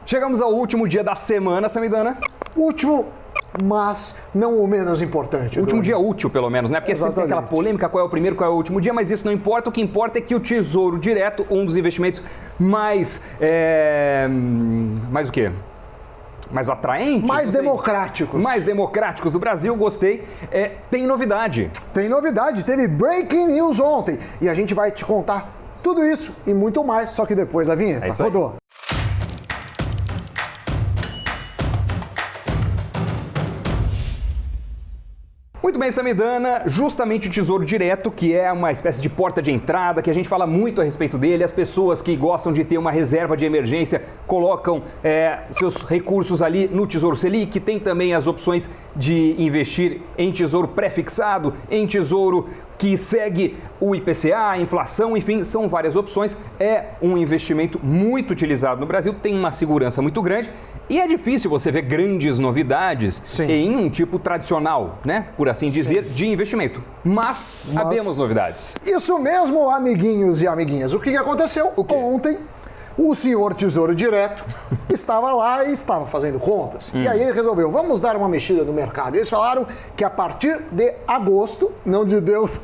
Chegamos ao último dia da semana, Samidana. Último, mas não o menos importante. Último dia útil, pelo menos, né? Porque sempre tem aquela polêmica, qual é o primeiro, qual é o último dia, mas isso não importa. O que importa é que o Tesouro Direto, um dos investimentos mais o quê? Mais atraentes? Mais democráticos. Mais democráticos do Brasil, gostei. Tem novidade. Tem novidade, teve breaking news ontem. E a gente vai te contar tudo isso e muito mais, só que depois da vinheta. É isso aí. Rodou. Muito bem, Samidana, justamente o Tesouro Direto, que é uma espécie de porta de entrada, que a gente fala muito a respeito dele. As pessoas que gostam de ter uma reserva de emergência colocam seus recursos ali no Tesouro Selic. Tem também as opções de investir em tesouro pré-fixado, em tesouro que segue o IPCA, a inflação, enfim, são várias opções. É um investimento muito utilizado no Brasil, tem uma segurança muito grande e é difícil você ver grandes novidades em um tipo tradicional, né, por assim dizer, de investimento. Mas sabemos novidades. Isso mesmo, amiguinhos e amiguinhas. O que aconteceu? Ontem, o senhor Tesouro Direto estava lá e estava fazendo contas. E aí ele resolveu, vamos dar uma mexida no mercado. Eles falaram que a partir de agosto, não de Deus,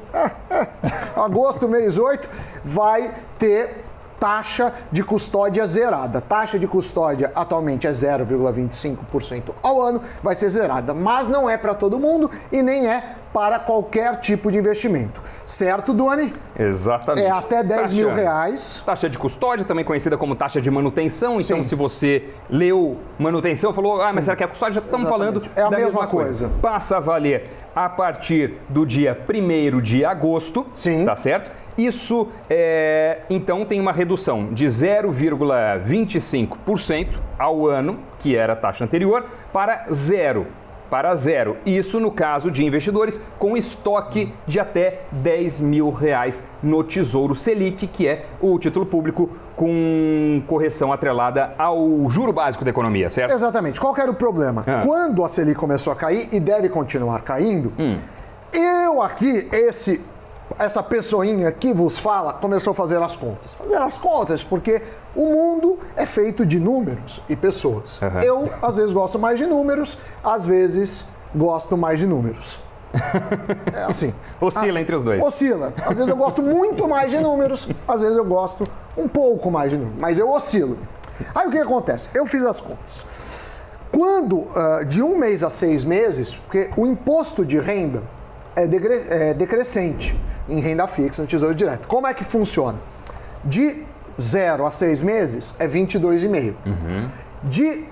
agosto, mês 8, vai ter taxa de custódia zerada. Taxa de custódia atualmente é 0,25% ao ano, vai ser zerada. Mas não é para todo mundo e nem é para qualquer tipo de investimento. Certo, Duane? Exatamente. É até 10 mil reais. Taxa de custódia, também conhecida como taxa de manutenção. Então, se você leu manutenção, falou, mas será que é custódia? Já estamos falando é a da mesma coisa. Passa a valer a partir do dia 1º de agosto, tá certo? Isso, então, tem uma redução de 0,25% ao ano, que era a taxa anterior, para zero. Isso no caso de investidores com estoque de até 10 mil reais no Tesouro Selic, que é o título público com correção atrelada ao juro básico da economia, certo? Exatamente. Qual que era o problema? Quando a Selic começou a cair, e deve continuar caindo, eu aqui, essa pessoinha que vos fala, começou a fazer as contas. Fazer as contas, porque o mundo é feito de números e pessoas. Eu, às vezes, gosto mais de números, às vezes, gosto mais de números. É assim. Oscila entre os dois. Oscila. Às vezes eu gosto muito mais de números, às vezes eu gosto um pouco mais de números, mas eu oscilo. Aí o que acontece? Eu fiz as contas. Quando, de 1 mês a 6 meses, porque o imposto de renda é decrescente em renda fixa no Tesouro Direto. Como é que funciona? De 0 a 6 meses é 22,5%. De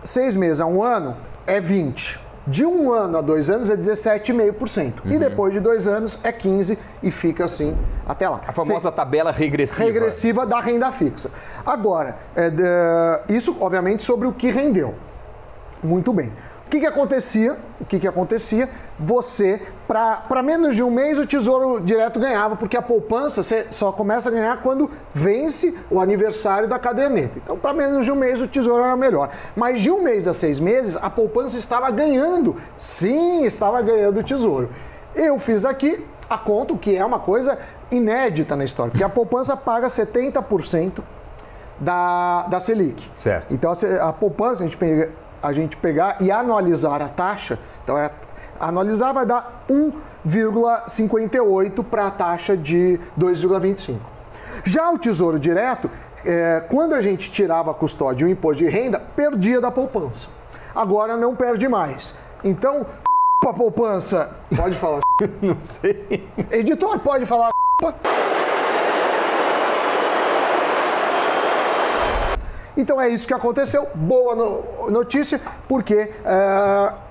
6 meses a 1 ano é 20%. De 1 ano a 2 anos é 17,5%. E depois de 2 anos é 15% e fica assim até lá. A famosa tabela regressiva. Regressiva da renda fixa. Agora, isso obviamente sobre o que rendeu. Muito bem. O que acontecia? Você, para menos de 1 mês, o Tesouro Direto ganhava, porque a poupança você só começa a ganhar quando vence o aniversário da caderneta. Então, para menos de 1 mês, o Tesouro era melhor. Mas de 1 mês a 6 meses, a poupança estava ganhando. Sim, estava ganhando o Tesouro. Eu fiz aqui a conta, o que é uma coisa inédita na história, porque a poupança paga 70% da Selic. Certo. Então, a poupança, a gente pegar e anualizar a taxa, então anualizar vai dar 1,58 para a taxa de 2,25. Já o Tesouro Direto, quando a gente tirava a custódia e o imposto de renda, perdia da poupança. Agora não perde mais. Então, a poupança... Pode falar. Não sei. Editor, pode falar. Então é isso que aconteceu, boa notícia, porque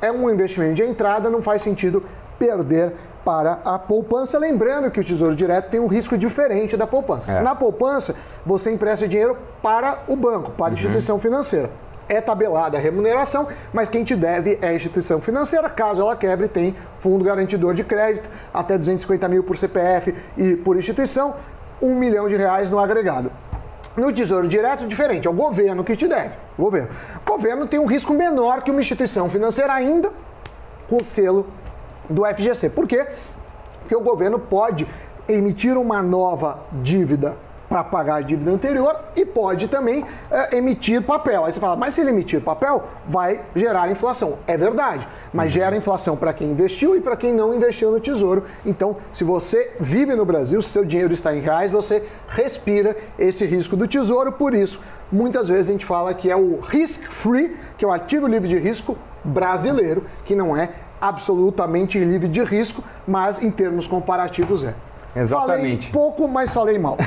é um investimento de entrada, não faz sentido perder para a poupança. Lembrando que o Tesouro Direto tem um risco diferente da poupança. Na poupança, você empresta dinheiro para o banco, para a instituição financeira. É tabelada a remuneração, mas quem te deve é a instituição financeira. Caso ela quebre, tem fundo garantidor de crédito, até 250 mil por CPF e por instituição, R$1 milhão no agregado. No Tesouro Direto, diferente, é o governo que te deve. O governo tem um risco menor que uma instituição financeira ainda com o selo do FGC. Por quê? Porque o governo pode emitir uma nova dívida para pagar a dívida anterior e pode também emitir papel. Aí você fala, mas se ele emitir papel, vai gerar inflação. É verdade, mas gera inflação para quem investiu e para quem não investiu no Tesouro. Então, se você vive no Brasil, se seu dinheiro está em reais, você respira esse risco do Tesouro. Por isso, muitas vezes a gente fala que é o risk-free, que é o ativo livre de risco brasileiro, que não é absolutamente livre de risco, mas em termos comparativos é. Exatamente. Falei pouco, mas falei mal.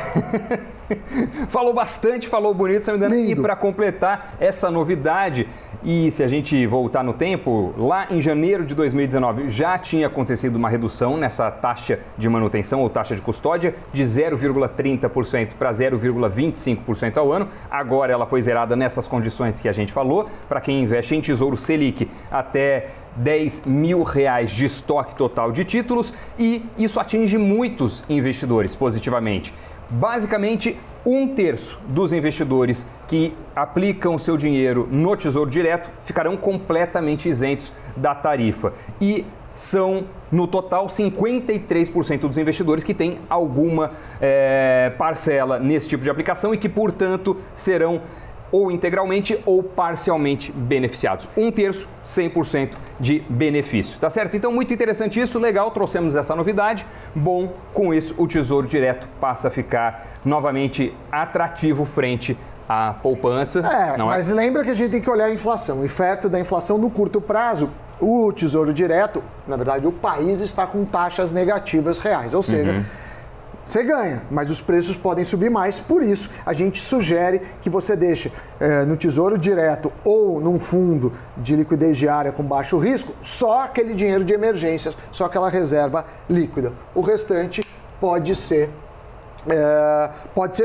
Falou bastante, falou bonito, Samidana. E para completar essa novidade, e se a gente voltar no tempo, lá em janeiro de 2019 já tinha acontecido uma redução nessa taxa de manutenção ou taxa de custódia de 0,30% para 0,25% ao ano. Agora ela foi zerada nessas condições que a gente falou, para quem investe em Tesouro Selic até R$10 mil de estoque total de títulos, e isso atinge muitos investidores positivamente. Basicamente, 1/3 dos investidores que aplicam seu dinheiro no Tesouro Direto ficarão completamente isentos da tarifa. E são, no total, 53% dos investidores que têm alguma parcela nesse tipo de aplicação e que, portanto, serão ou integralmente ou parcialmente beneficiados. 1/3, 100% de benefício, tá certo? Então, muito interessante isso, legal, trouxemos essa novidade. Bom, com isso, o Tesouro Direto passa a ficar novamente atrativo frente à poupança. Mas lembra que a gente tem que olhar a inflação. O efeito da inflação no curto prazo, o Tesouro Direto, na verdade, o país está com taxas negativas reais, ou seja, você ganha, mas os preços podem subir mais. Por isso, a gente sugere que você deixe no Tesouro Direto ou num fundo de liquidez diária com baixo risco só aquele dinheiro de emergências, só aquela reserva líquida. O restante pode ser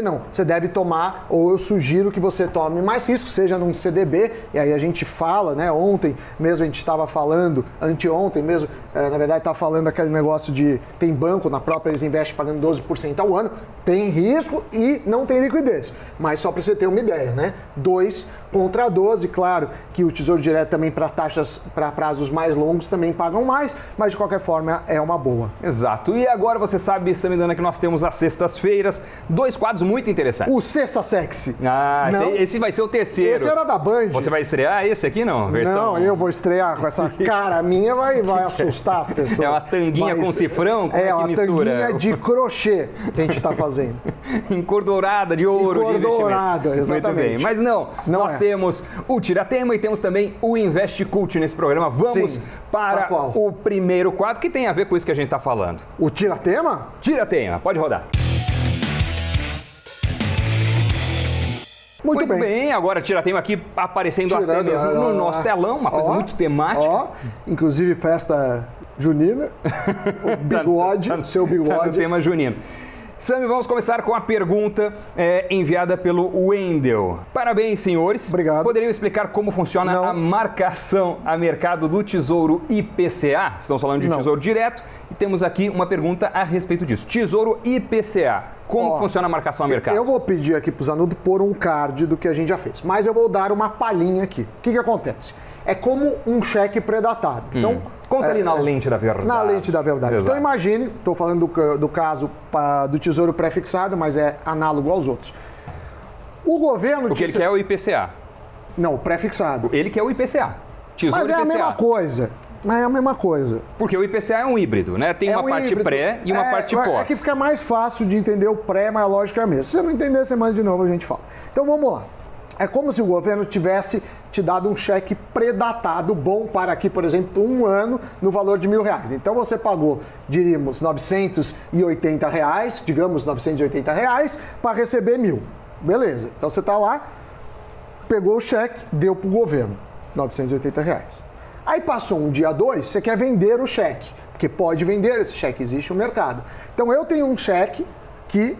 não, você deve tomar, ou eu sugiro que você tome mais risco, seja num CDB, e aí a gente fala, né, ontem mesmo a gente estava falando, anteontem mesmo, na verdade estava falando aquele negócio de, tem banco, na própria eles investem pagando 12% ao ano, tem risco e não tem liquidez, mas só para você ter uma ideia, né, 2 contra 12, claro que o Tesouro Direto também para taxas, para prazos mais longos também pagam mais, mas de qualquer forma é uma boa. Exato, e agora você sabe, Samidana, que nós temos as sextas-feiras, 2 quadros muito interessantes. O Sexta Sexy. Esse vai ser o terceiro. Esse era da Band. Você vai estrear esse aqui, não? Não, eu vou estrear com essa cara minha, vai assustar as pessoas. É uma tanguinha com cifrão? Como é que mistura? É uma tanguinha de crochê que a gente está fazendo. Encordurada de ouro de investimento. Encordurada, exatamente. Muito bem, mas nós temos o Tira-Tema e temos também o Invest Cult nesse programa. Vamos para o primeiro quadro, que tem a ver com isso que a gente está falando. O Tira-Tema? Tira-Tema, pode rodar. Muito bem, agora Tira-Tema aqui aparecendo até mesmo no nosso telão, uma coisa muito temática. Inclusive festa junina, o bigode, seu bigode. Tá no tema junino. Sami, vamos começar com a pergunta enviada pelo Wendel. Parabéns, senhores. Obrigado. Poderiam explicar como funciona a marcação a mercado do Tesouro IPCA? Estamos falando de Tesouro Direto e temos aqui uma pergunta a respeito disso. Tesouro IPCA, como funciona a marcação a mercado? Eu vou pedir aqui para o Zanudo pôr um card do que a gente já fez, mas eu vou dar uma palhinha aqui. O que acontece? É como um cheque pré-datado. Então, conta ali na lente da verdade. Na lente da verdade. Exato. Então imagine, estou falando do caso do Tesouro pré-fixado, mas é análogo aos outros. O governo... O que ele quer é o IPCA. Não, o pré-fixado. Ele quer o IPCA. Tesouro IPCA. Mas é a mesma coisa. Mas é a mesma coisa. Porque o IPCA é um híbrido, né? Tem uma parte híbrido. Pré e uma parte pós. É que fica mais fácil de entender o pré, mas a lógica é a mesma. Se você não entender, você manda de novo, a gente fala. Então vamos lá. É como se o governo tivesse te dado um cheque pré-datado bom para aqui, por exemplo, um ano no valor de R$1.000. Então você pagou, diríamos, R$980, digamos R$980, para receber R$1.000. Beleza. Então você está lá, pegou o cheque, deu para o governo, R$980. Aí passou um dia, 2, você quer vender o cheque, porque pode vender esse cheque, existe um mercado. Então eu tenho um cheque que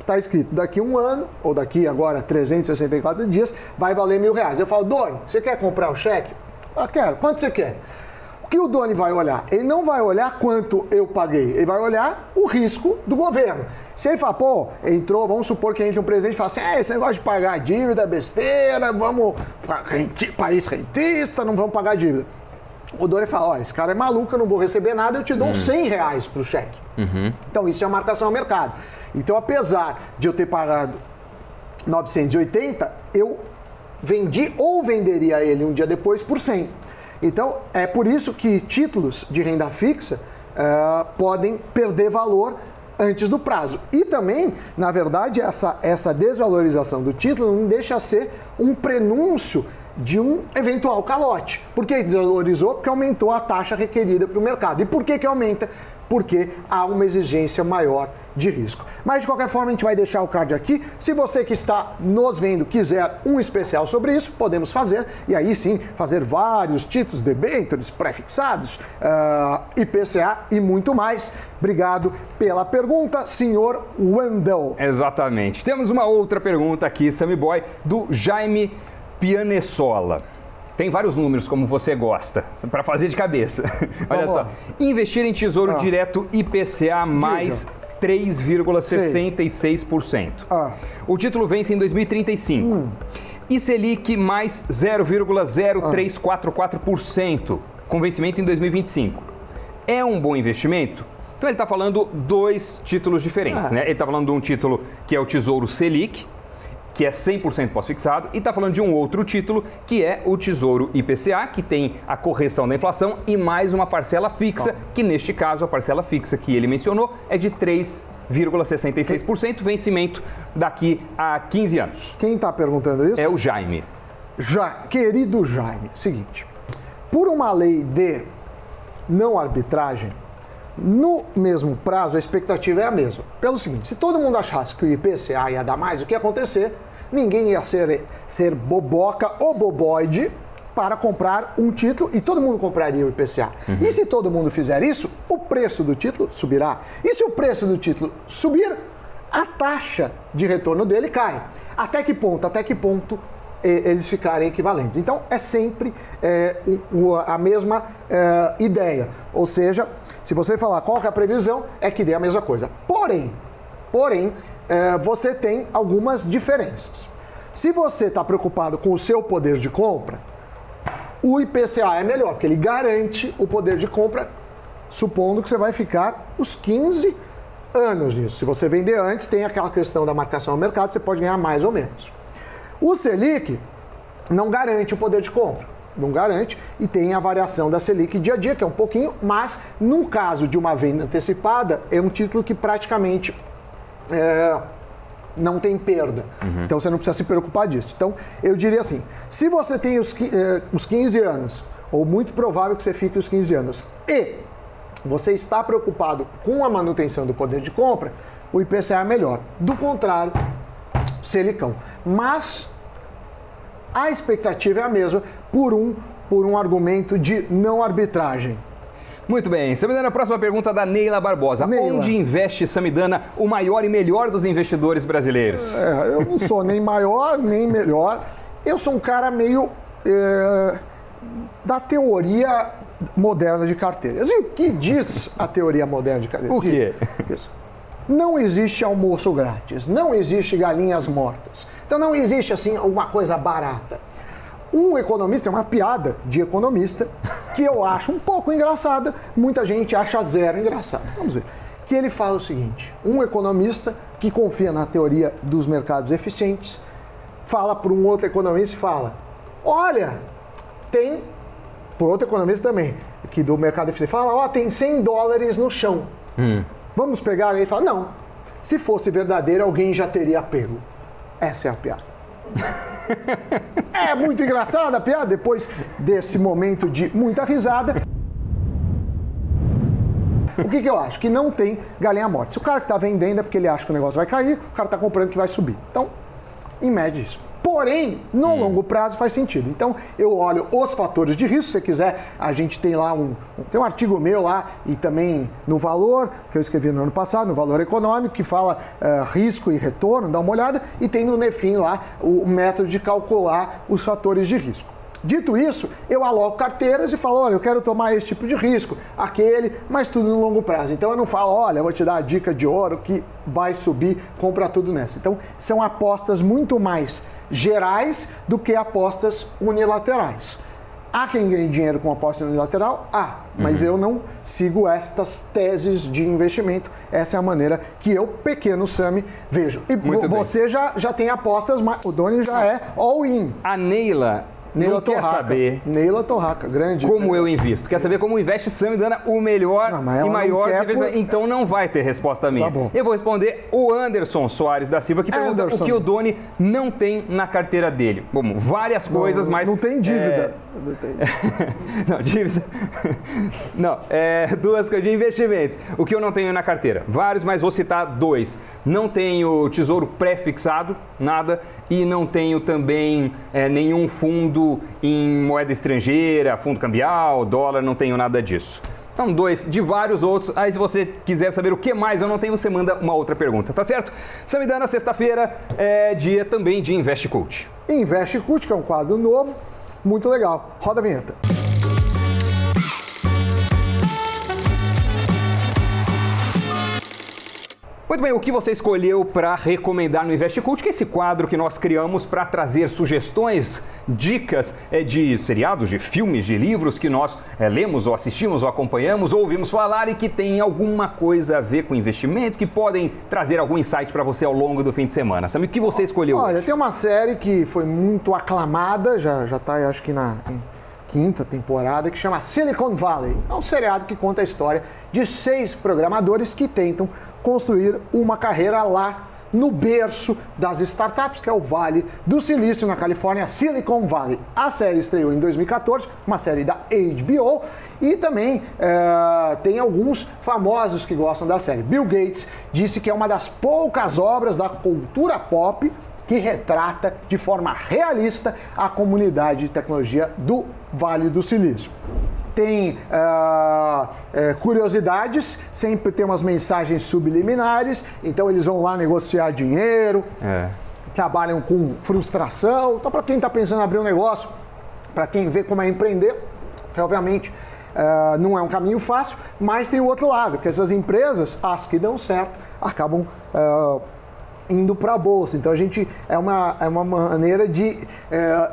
está escrito daqui um ano, ou daqui agora 364 dias, vai valer R$1.000. Eu falo, Doni, você quer comprar o cheque? Ah, quero. Quanto você quer? O que o Doni vai olhar? Ele não vai olhar quanto eu paguei, ele vai olhar o risco do governo. Se ele fala, entrou, vamos supor que entre um presidente e fala assim, esse negócio de pagar dívida é besteira, vamos, país rentista, não vamos pagar dívida. o dono fala, ó, esse cara é maluco, eu não vou receber nada, eu te dou R$100 pro cheque. Então isso é uma marcação ao mercado. Então apesar de eu ter pagado 980, eu vendi ou venderia ele um dia depois por 100. Então é por isso que títulos de renda fixa podem perder valor antes do prazo. E também, na verdade, essa desvalorização do título não deixa de ser um prenúncio de um eventual calote. Por que desvalorizou? Porque aumentou a taxa requerida para o mercado. E por que aumenta? Porque há uma exigência maior de risco. Mas, de qualquer forma, a gente vai deixar o card aqui. Se você que está nos vendo quiser um especial sobre isso, podemos fazer. E aí sim, fazer vários títulos, debêntures, pré-fixados, IPCA e muito mais. Obrigado pela pergunta, senhor Wendel. Exatamente. Temos uma outra pergunta aqui, Sammy Boy, do Jaime Pianessola. Tem vários números, como você gosta, para fazer de cabeça. Olha só. Investir em Tesouro Direto IPCA mais 3,66%. O título vence em 2035. E Selic mais 0,0344%, com vencimento em 2025. É um bom investimento? Então ele está falando dois títulos diferentes, né? Ele está falando de um título que é o Tesouro Selic, que é 100% pós-fixado, e está falando de um outro título, que é o Tesouro IPCA, que tem a correção da inflação e mais uma parcela fixa, que neste caso a parcela fixa que ele mencionou é de 3,66%, vencimento daqui a 15 anos. Quem está perguntando isso? É o Jaime. Querido Jaime, seguinte, por uma lei de não arbitragem, no mesmo prazo, a expectativa é a mesma. Pelo seguinte, se todo mundo achasse que o IPCA ia dar mais, o que ia acontecer? Ninguém ia ser boboca ou boboide para comprar um título e todo mundo compraria o IPCA. E se todo mundo fizer isso, o preço do título subirá. E se o preço do título subir, a taxa de retorno dele cai. Até que ponto? Até que ponto eles ficarem equivalentes. Então, é sempre a mesma ideia. Ou seja, se você falar qual que é a previsão, é que dê a mesma coisa. Porém, você tem algumas diferenças. Se você está preocupado com o seu poder de compra, o IPCA é melhor, porque ele garante o poder de compra, supondo que você vai ficar os 15 anos nisso. Se você vender antes, tem aquela questão da marcação ao mercado, você pode ganhar mais ou menos. O Selic não garante o poder de compra, não garante, e tem a variação da Selic dia a dia, que é um pouquinho, mas no caso de uma venda antecipada, é um título que praticamente não tem perda. Então você não precisa se preocupar disso. Então eu diria assim, se você tem os 15 anos, ou muito provável que você fique os 15 anos, e você está preocupado com a manutenção do poder de compra, o IPCA é melhor. Do contrário, Selicão. Mas a expectativa é a mesma por um argumento de não arbitragem. Muito bem. Samidana, a próxima pergunta da Neila Barbosa. Neila. Onde investe, Samidana, o maior e melhor dos investidores brasileiros? Eu não sou nem maior, nem melhor. Eu sou um cara meio da teoria moderna de carteiras. E o que diz a teoria moderna de carteiras? O quê? Isso. Não existe almoço grátis, não existe galinhas mortas. Então não existe assim uma coisa barata. Um economista, é uma piada de economista, que eu acho um pouco engraçada, muita gente acha zero engraçado. Vamos ver. Que ele fala o seguinte, um economista que confia na teoria dos mercados eficientes, fala para um outro economista e fala, olha, tem, por outro economista também, que do mercado eficiente, fala, ó, tem $100 no chão. Vamos pegar? Ele fala, não, se fosse verdadeiro, alguém já teria pego. Essa é a piada. É muito engraçada a piada, depois desse momento de muita risada. O que eu acho? Que não tem galinha morta. Se o cara que está vendendo é porque ele acha que o negócio vai cair, o cara está comprando que vai subir. Então, em média isso. Porém, no longo prazo faz sentido. Então, eu olho os fatores de risco. Se você quiser, a gente tem lá tem um artigo meu lá e também no Valor, que eu escrevi no ano passado, no Valor Econômico, que fala risco e retorno, dá uma olhada. E tem no Nefin lá o método de calcular os fatores de risco. Dito isso, eu aloco carteiras e falo, olha, eu quero tomar esse tipo de risco, aquele, mas tudo no longo prazo. Então eu não falo, olha, eu vou te dar a dica de ouro que vai subir, compra tudo nessa. Então são apostas muito mais gerais do que apostas unilaterais. Há quem ganhe dinheiro com aposta unilateral? Mas eu não sigo estas teses de investimento. Essa é a maneira que eu, pequeno Sami, vejo. E você já tem apostas, mas o Doni já é all-in. A Neila quer saber... Neila Torraca, grande. Como eu invisto. Quer saber como investe Samidana, o melhor e maior... Então não vai ter resposta minha. Tá bom. Eu vou responder o Anderson Soares da Silva, que pergunta o que o Doni não tem na carteira dele. Bom, várias coisas, mas... Não tem dívida. Não tem. Não, dívida... Não, duas coisas de investimentos. O que eu não tenho na carteira? Vários, mas vou citar 2. Não tenho tesouro pré-fixado, nada, e não tenho também nenhum fundo em moeda estrangeira, fundo cambial, dólar, não tenho nada disso. Então, 2 de vários outros. Aí, se você quiser saber o que mais eu não tenho, você manda uma outra pergunta, tá certo? Samidana, sexta-feira é dia também de Invest Cult. Invest Cult, que é um quadro novo, muito legal. Roda a vinheta. Muito bem, o que você escolheu para recomendar no Invest Cult, que é esse quadro que nós criamos para trazer sugestões, dicas de seriados, de filmes, de livros que nós lemos ou assistimos ou acompanhamos ou ouvimos falar e que tem alguma coisa a ver com investimentos, que podem trazer algum insight para você ao longo do fim de semana. Sabe o que você escolheu? Olha, tem uma série que foi muito aclamada, já está acho que na quinta temporada, que chama Silicon Valley. É um seriado que conta a história de 6 programadores que tentam construir uma carreira lá no berço das startups, que é o Vale do Silício, na Califórnia, Silicon Valley. A série estreou em 2014, uma série da HBO, e também tem alguns famosos que gostam da série. Bill Gates disse que é uma das poucas obras da cultura pop que retrata de forma realista a comunidade de tecnologia do Vale do Silício. Tem curiosidades, sempre tem umas mensagens subliminares, então eles vão lá negociar dinheiro, trabalham com frustração. Então, para quem está pensando em abrir um negócio, para quem vê como é empreender, que obviamente não é um caminho fácil, mas tem o outro lado, porque essas empresas, as que dão certo, acabam indo para a bolsa. Então a gente é uma maneira de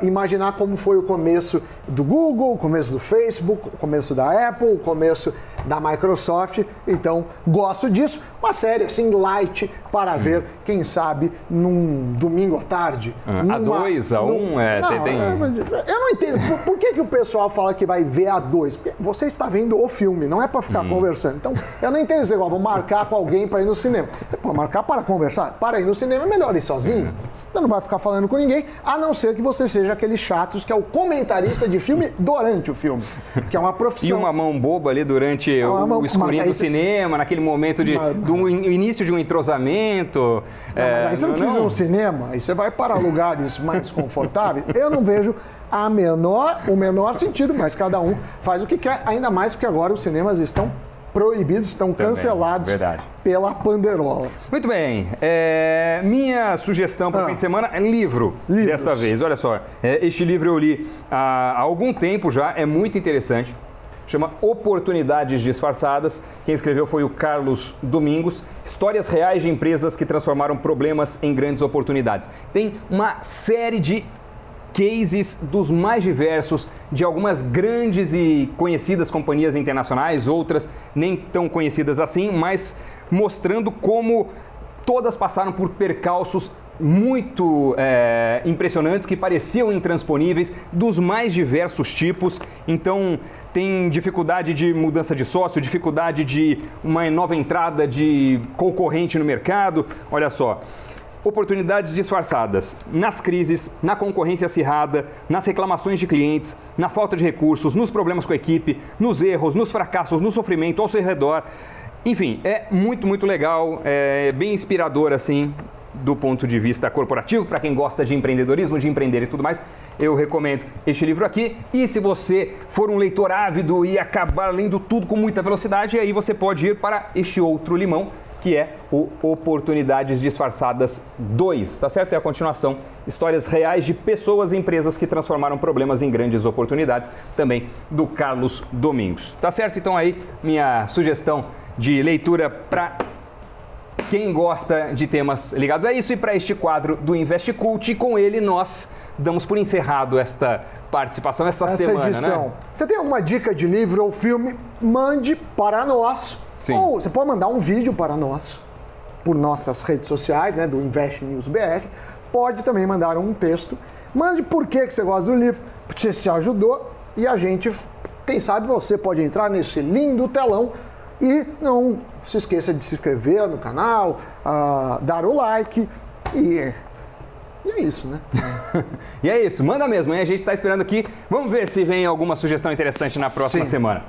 imaginar como foi o começo do Google, o começo do Facebook, o começo da Apple, o começo da Microsoft. Então gosto disso. Uma série assim light para ver, quem sabe, num domingo à tarde. A2, A1, eu não entendo. Por que o pessoal fala que vai ver A2? Porque você está vendo o filme, não é para ficar conversando. Então, eu não entendo esse negócio, vou marcar com alguém para ir no cinema. Você pode marcar para conversar? Para ir no cinema é melhor ir sozinho. Você não vai ficar falando com ninguém, a não ser que você seja aqueles chatos que é o comentarista de filme durante o filme, que é uma profissão. E uma mão boba ali durante o escurinho do cinema, naquele momento do início de um entrosamento. Mas aí você não precisa ir no cinema, aí você vai para lugares mais confortáveis. Eu não vejo o menor sentido, mas cada um faz o que quer, ainda mais porque agora os cinemas estão proibidos, estão cancelados pela panderola. Muito bem. Minha sugestão para o fim de semana é livros. Desta vez. Olha só, este livro eu li há algum tempo já, é muito interessante. Chama Oportunidades Disfarçadas. Quem escreveu foi o Carlos Domingos. Histórias reais de empresas que transformaram problemas em grandes oportunidades. Tem uma série de cases dos mais diversos, de algumas grandes e conhecidas companhias internacionais, outras nem tão conhecidas assim, mas mostrando como todas passaram por percalços muito impressionantes, que pareciam intransponíveis, dos mais diversos tipos. Então tem dificuldade de mudança de sócio, dificuldade de uma nova entrada de concorrente no mercado. Olha só, oportunidades disfarçadas nas crises, na concorrência acirrada, nas reclamações de clientes, na falta de recursos, nos problemas com a equipe, nos erros, nos fracassos, no sofrimento ao seu redor. Enfim, é muito, muito legal, é bem inspirador assim, do ponto de vista corporativo, para quem gosta de empreendedorismo, de empreender e tudo mais. Eu recomendo este livro aqui. E se você for um leitor ávido e acabar lendo tudo com muita velocidade, aí você pode ir para este outro limão, que é o Oportunidades Disfarçadas 2, tá certo? É a continuação, histórias reais de pessoas e empresas que transformaram problemas em grandes oportunidades, também do Carlos Domingos, tá certo? Então aí, minha sugestão de leitura para quem gosta de temas ligados a isso. E para este quadro do Invest Cult, com ele nós damos por encerrado esta participação, essa semana, edição. né? Você tem alguma dica de livro ou filme? Mande para nós. Sim. Ou você pode mandar um vídeo para nós, por nossas redes sociais, né, do Invest News BR. Pode também mandar um texto. Mande por que você gosta do livro, porque você ajudou. E a gente, quem sabe você pode entrar nesse lindo telão e não se esqueça de se inscrever no canal, dar o like e é isso, né? E é isso, manda mesmo, hein? A gente está esperando aqui. Vamos ver se vem alguma sugestão interessante na próxima semana.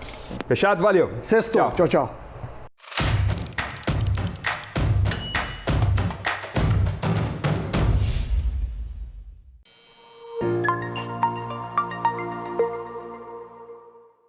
Fechado? Valeu. Sextou. Tchau, tchau.